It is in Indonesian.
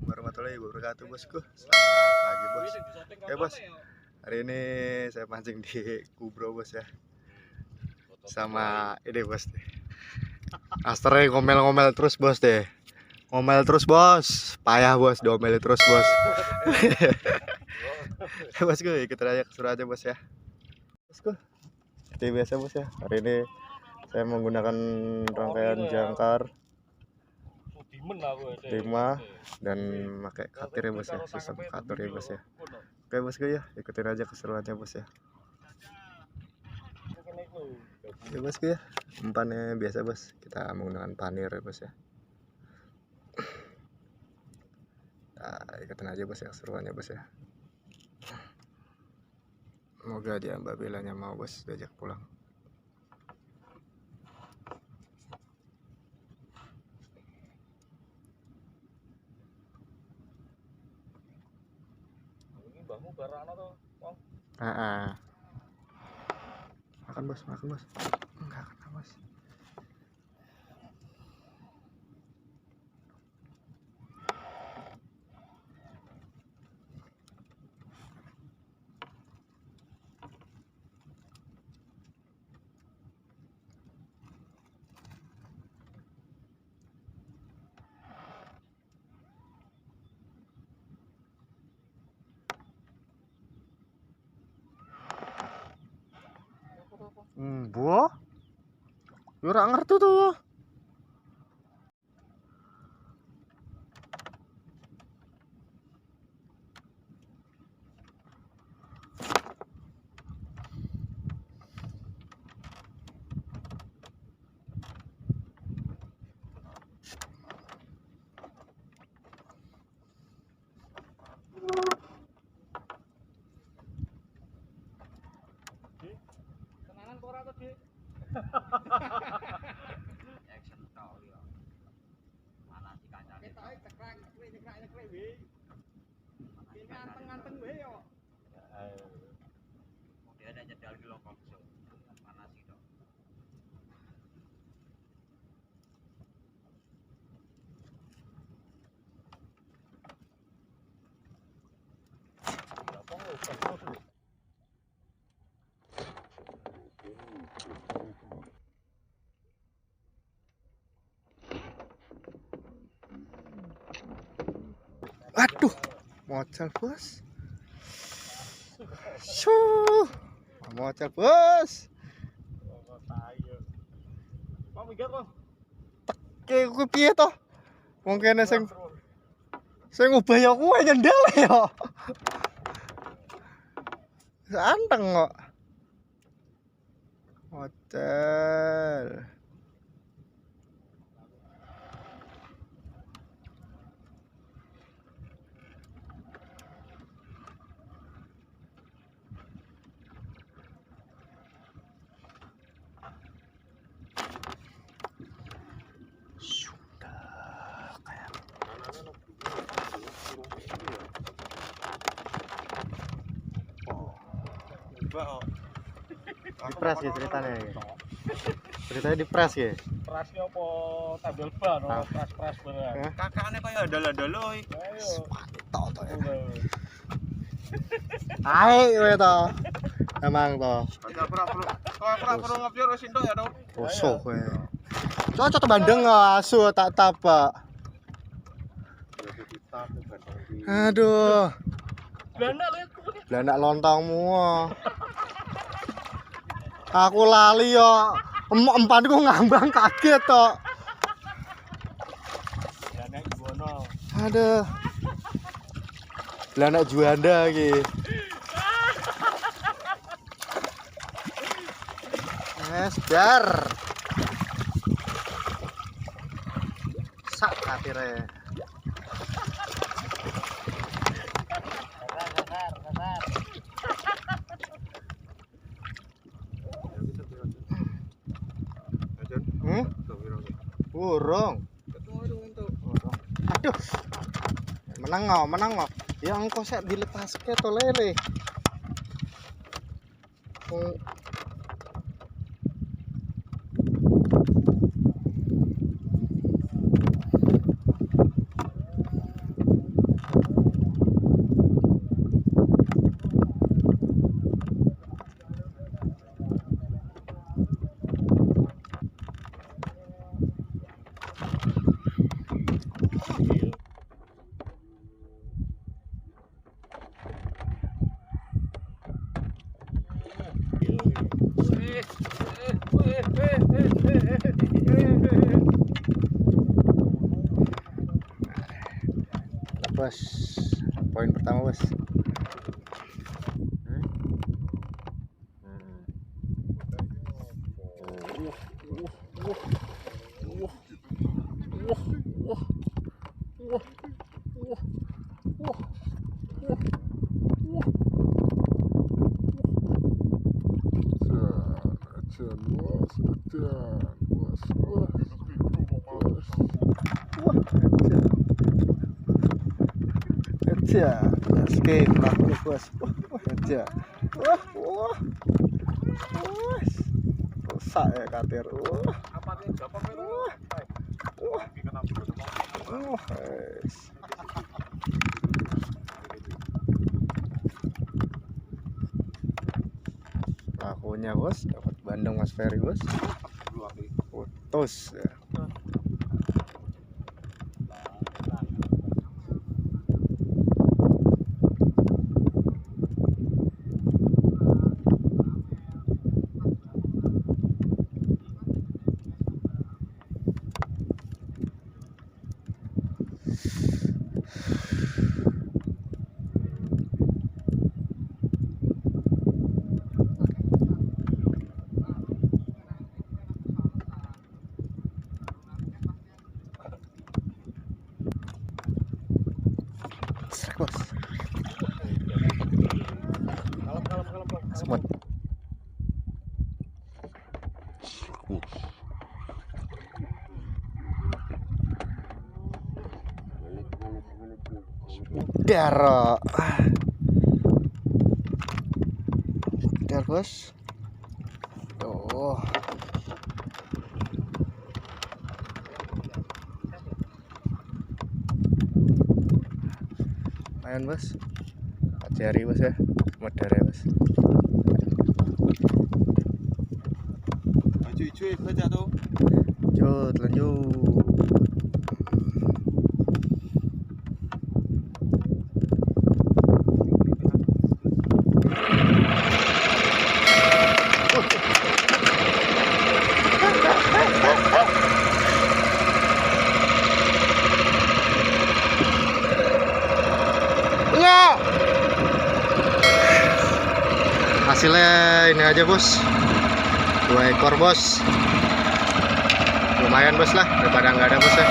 Warahmatullahi wabarakatuh bosku. Selamat pagi bos. Oke bos, hari ini saya mancing di Kubro bos ya, sama ini bos deh. Asternya ngomel-ngomel terus bos deh, ngomel terus bos, payah bos, diomeli terus bos. Bosku ikut aja keseruannya bos ya bosku. Seperti biasa bos ya, hari ini saya menggunakan rangkaian jangkar 5 dan pakai katir ya bos ya, sistem katur ya bos ya. Oke bosku ya, ikutin aja keseruannya bos ya. Oke bosku ya, umpannya biasa bos, kita menggunakan panir ya bos ya. Nah, ikutin aja bos ya keseruannya bos ya. Semoga dia Mbak Belanya mau bos diajak pulang. Mbahmu barana to, Bang? Makan bos, makan bos. Enggak kena bos. Buah? Ora ngerti tuh. Kenalan kok ora to, Dik? Action tau ya. Mana si kancane? Ketoke cekrek wae. Ini anteng-anteng wae yo. Dia ada jedal di lokok so. Mana sih to? Aduh, mocal bos. Syuh, mocal bos. Bang minggat, Bang. Teke kuwi piye to? Wong kene sing ngubah ya kuwe nyendel ya. Santeng kok. Mocal. Dipres ya ceritanya ya. Ceritanya dipres ya. Prasnya apa tabel ban ora pras beneran. Kakakane kaya andal-andalo iki. Ayo. Tok to ya. Ae kowe to. Emang to. Ora perlu ngebyur wis entuk ya to. Bosok kowe. Cocok bandeng asu tak tapak. Aduh. Blanak lontongmu. Aku lali yo. Empanku ngambang kaget tok. Blanak Juwana. Aduh. Blanak Juanda iki. Dar. Sak katire. Urung. Aduh. Menang ngo. Ya engko sek dilepaske to lere. Bos, poin pertama bos. Aja, escape laku bos. Aja. Wah. Rusak ya katir. Lakunya bos, dapat Bandeng Mas Ferry bos. Putus ya. Bos. Semut. Dar bos. Tuh. Lumayan bos, 4 jari bos ya, modar ya bos. Cuy, baca tuh. Lanjut. Hasilnya ini aja bos, 2 ekor bos, lumayan bos lah daripada nggak ada bos ya.